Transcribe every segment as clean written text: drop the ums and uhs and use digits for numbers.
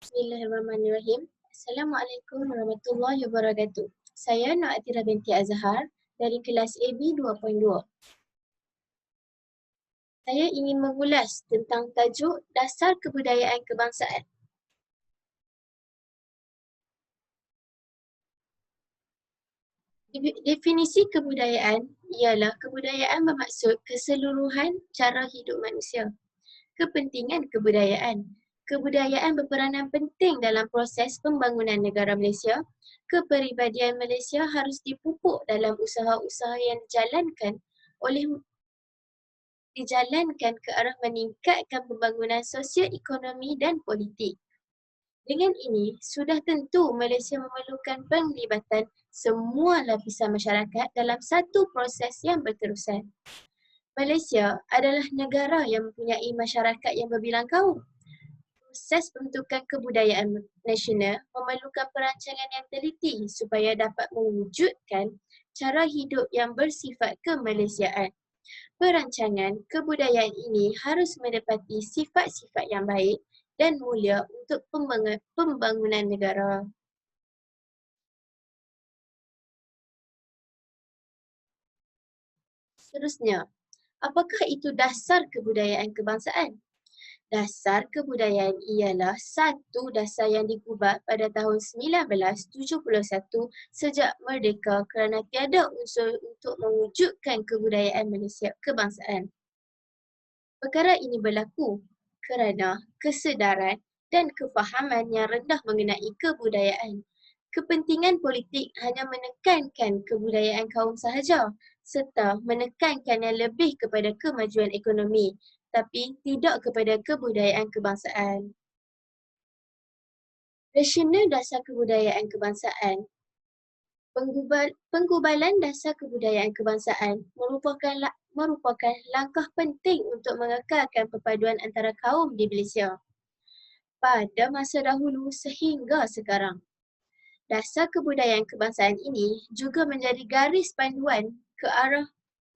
Bismillahirrahmanirrahim. Assalamualaikum warahmatullahi wabarakatuh. Saya Nur Atira binti Azhar dari kelas AB 2.2. Saya ingin mengulas tentang tajuk dasar kebudayaan kebangsaan. Definisi kebudayaan ialah kebudayaan bermaksud keseluruhan cara hidup manusia. Kepentingan kebudayaan. Kebudayaan berperanan penting dalam proses pembangunan negara Malaysia. Kepribadian Malaysia harus dipupuk dalam usaha-usaha yang dijalankan ke arah meningkatkan pembangunan sosio-ekonomi dan politik. Dengan ini, sudah tentu Malaysia memerlukan penglibatan semua lapisan masyarakat dalam satu proses yang berterusan. Malaysia adalah negara yang mempunyai masyarakat yang berbilang kaum. Proses pembentukan kebudayaan nasional memerlukan perancangan yang teliti supaya dapat mewujudkan cara hidup yang bersifat kemalaysiaan. Perancangan kebudayaan ini harus menepati sifat-sifat yang baik dan mulia untuk pembangunan negara. Seterusnya, apakah itu dasar kebudayaan kebangsaan? Dasar kebudayaan ialah satu dasar yang digubat pada tahun 1971 sejak merdeka kerana tiada unsur untuk mewujudkan kebudayaan Malaysia kebangsaan. Perkara ini berlaku kerana kesedaran dan kefahaman yang rendah mengenai kebudayaan. Kepentingan politik hanya menekankan kebudayaan kaum sahaja serta menekankan yang lebih kepada kemajuan ekonomi tapi tidak kepada kebudayaan kebangsaan. Rasional dasar kebudayaan kebangsaan. Penggubalan dasar kebudayaan kebangsaan merupakan langkah penting untuk mengekalkan perpaduan antara kaum di Malaysia pada masa dahulu sehingga sekarang. Dasar kebudayaan kebangsaan ini juga menjadi garis panduan ke arah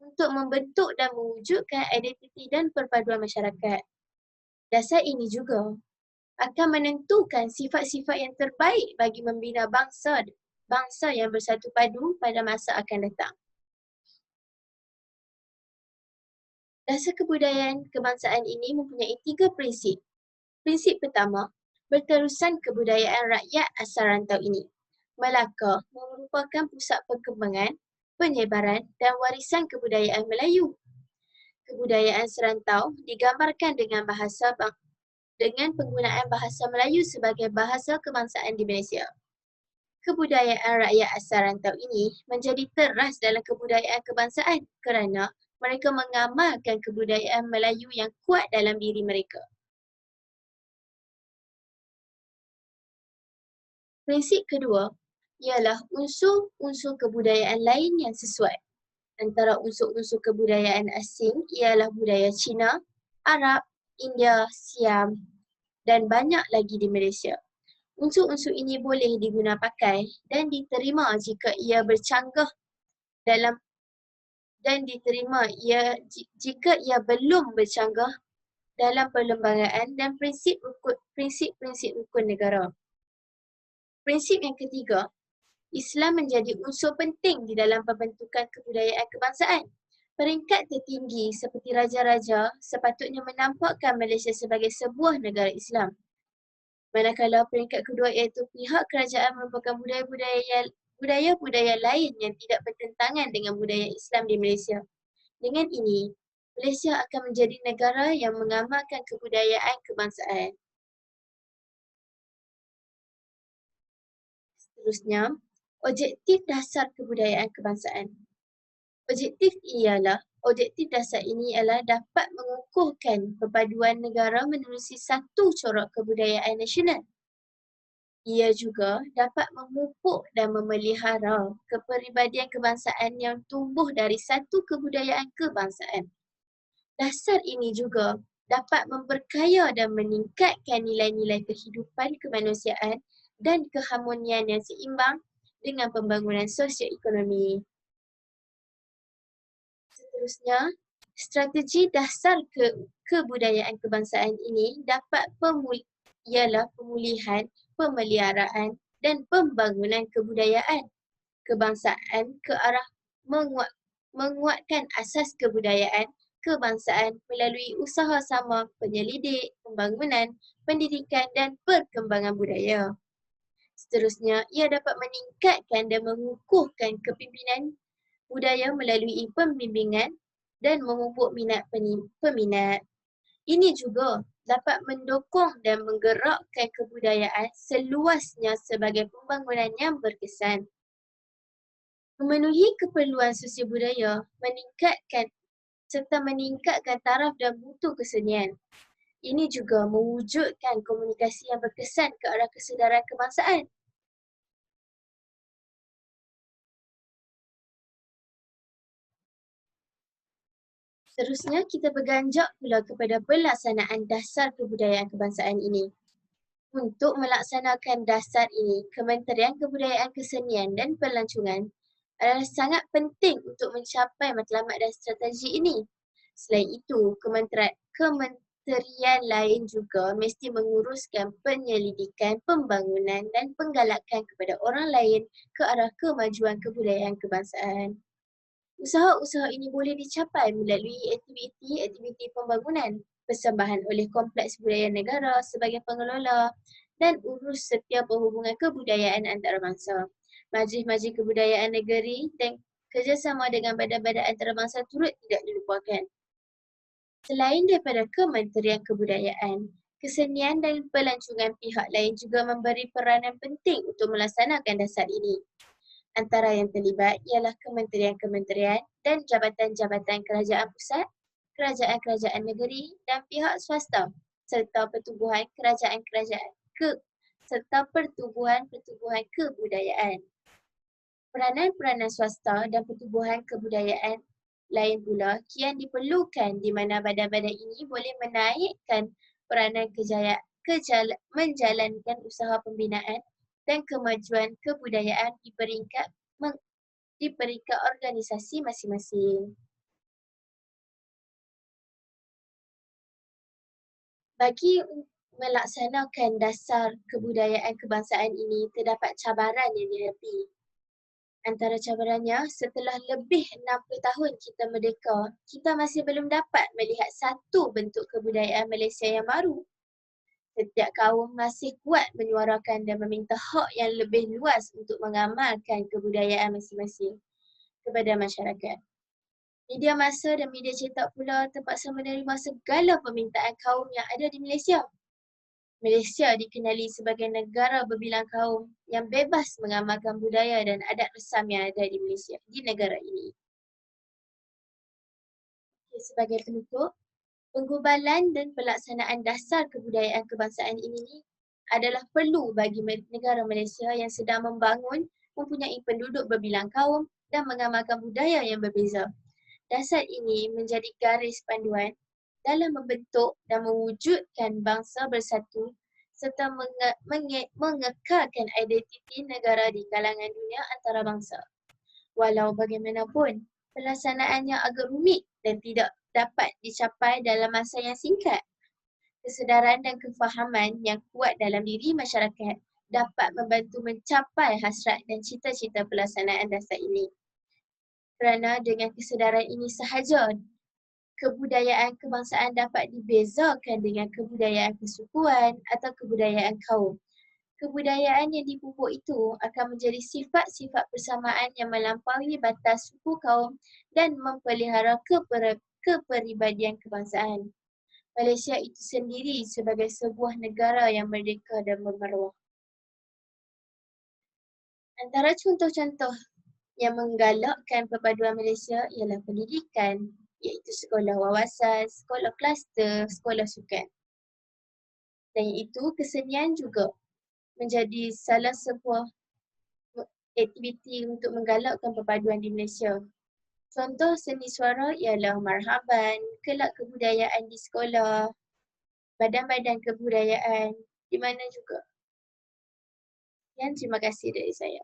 untuk membentuk dan mewujudkan identiti dan perpaduan masyarakat. Dasar ini juga akan menentukan sifat-sifat yang terbaik bagi membina bangsa yang bersatu padu pada masa akan datang. Dasar kebudayaan kebangsaan ini mempunyai 3 prinsip. Prinsip pertama, berterusan kebudayaan rakyat asal rantau ini. Melaka merupakan pusat perkembangan, penyebaran dan warisan kebudayaan Melayu. Kebudayaan serantau digambarkan dengan penggunaan bahasa Melayu sebagai bahasa kebangsaan di Malaysia. Kebudayaan rakyat asal rantau ini menjadi teras dalam kebudayaan kebangsaan kerana mereka mengamalkan kebudayaan Melayu yang kuat dalam diri mereka. Prinsip kedua ialah unsur-unsur kebudayaan lain yang sesuai. Antara unsur-unsur kebudayaan asing ialah budaya Cina, Arab, India, Siam dan banyak lagi di Malaysia. Unsur-unsur ini boleh diguna pakai dan diterima jika ia bercanggah dalam jika ia belum bercanggah dalam perlembagaan dan prinsip-prinsip rukun negara. Prinsip yang ketiga, Islam menjadi unsur penting di dalam pembentukan kebudayaan kebangsaan. Peringkat tertinggi seperti raja-raja sepatutnya menampakkan Malaysia sebagai sebuah negara Islam. Manakala peringkat kedua iaitu pihak kerajaan merupakan budaya-budaya lain yang tidak bertentangan dengan budaya Islam di Malaysia. Dengan ini, Malaysia akan menjadi negara yang mengamalkan kebudayaan kebangsaan. Seterusnya, objektif dasar kebudayaan kebangsaan. Objektif dasar ini ialah dapat mengukuhkan perpaduan negara menerusi satu corak kebudayaan nasional. Ia juga dapat memupuk dan memelihara kepribadian kebangsaan yang tumbuh dari satu kebudayaan kebangsaan. Dasar ini juga dapat memperkaya dan meningkatkan nilai-nilai kehidupan kemanusiaan dan keharmonian yang seimbang dengan pembangunan sosio-ekonomi. Seterusnya, strategi dasar kebudayaan kebangsaan ini dapat ialah pemulihan, pemeliharaan dan pembangunan kebudayaan kebangsaan ke arah menguatkan asas kebudayaan kebangsaan melalui usaha sama penyelidik, pembangunan, pendidikan dan perkembangan budaya. Seterusnya, ia dapat meningkatkan dan mengukuhkan kepimpinan budaya melalui pembimbingan dan memupuk minat peminat. Ini juga dapat mendukung dan menggerakkan kebudayaan seluasnya sebagai pembangunan yang berkesan. Memenuhi keperluan sosial budaya, meningkatkan taraf dan mutu kesenian. Ini juga mewujudkan komunikasi yang berkesan ke arah kesedaran kebangsaan. Seterusnya, kita berganjak pula kepada pelaksanaan dasar kebudayaan kebangsaan ini. Untuk melaksanakan dasar ini, Kementerian Kebudayaan Kesenian dan Pelancongan adalah sangat penting untuk mencapai matlamat dan strategi ini. Selain itu, kementerian lain juga mesti menguruskan penyelidikan, pembangunan dan penggalakan kepada orang lain ke arah kemajuan kebudayaan kebangsaan. Usaha-usaha ini boleh dicapai melalui aktiviti-aktiviti pembangunan, persembahan oleh Kompleks Budaya Negara sebagai pengelola dan urus setiap perhubungan kebudayaan antarabangsa. Majlis-majlis kebudayaan negeri dan kerjasama dengan badan-badan antarabangsa turut tidak dilupakan. Selain daripada Kementerian Kebudayaan, Kesenian dan Pelancongan, pihak lain juga memberi peranan penting untuk melaksanakan dasar ini. Antara yang terlibat ialah kementerian-kementerian dan jabatan-jabatan kerajaan pusat, kerajaan-kerajaan negeri dan pihak swasta serta pertubuhan-pertubuhan kebudayaan. Peranan-peranan swasta dan pertubuhan kebudayaan lain pula kian diperlukan di mana badan-badan ini boleh menaikkan peranan menjalankan usaha pembinaan dan kemajuan kebudayaan di peringkat organisasi masing-masing. Bagi melaksanakan dasar kebudayaan kebangsaan ini, terdapat cabaran yang dihadapi. Antara cabarannya, setelah lebih 60 tahun kita merdeka, kita masih belum dapat melihat satu bentuk kebudayaan Malaysia yang baru. Setiap kaum masih kuat menyuarakan dan meminta hak yang lebih luas untuk mengamalkan kebudayaan masing-masing kepada masyarakat. Media massa dan media cetak pula terpaksa menerima segala permintaan kaum yang ada di Malaysia. Malaysia dikenali sebagai negara berbilang kaum yang bebas mengamalkan budaya dan adat resam yang ada di Malaysia, di negara ini. Sebagai penutup, penggubalan dan pelaksanaan dasar kebudayaan kebangsaan ini adalah perlu bagi negara Malaysia yang sedang membangun, mempunyai penduduk berbilang kaum dan mengamalkan budaya yang berbeza. Dasar ini menjadi garis panduan dalam membentuk dan mewujudkan bangsa bersatu serta mengekalkan identiti negara di kalangan dunia antarabangsa. Walau bagaimanapun, pelaksanaannya agak rumit dan tidak dapat dicapai dalam masa yang singkat. Kesedaran dan kefahaman yang kuat dalam diri masyarakat dapat membantu mencapai hasrat dan cita-cita pelaksanaan dasar ini. Kerana dengan kesedaran ini sahaja, kebudayaan kebangsaan dapat dibezakan dengan kebudayaan kesukuan atau kebudayaan kaum. Kebudayaan yang dipupuk itu akan menjadi sifat-sifat persamaan yang melampaui batas suku kaum dan memelihara kepribadian kebangsaan. Malaysia itu sendiri sebagai sebuah negara yang merdeka dan bermaruah. Antara contoh-contoh yang menggalakkan perpaduan Malaysia ialah pendidikan, iaitu sekolah wawasan, sekolah kluster, sekolah sukan. Dan itu kesenian juga menjadi salah sebuah aktiviti untuk menggalakkan perpaduan di Malaysia. Contoh seni suara ialah marhaban, kelab kebudayaan di sekolah, badan-badan kebudayaan di mana juga. Terima kasih dari saya.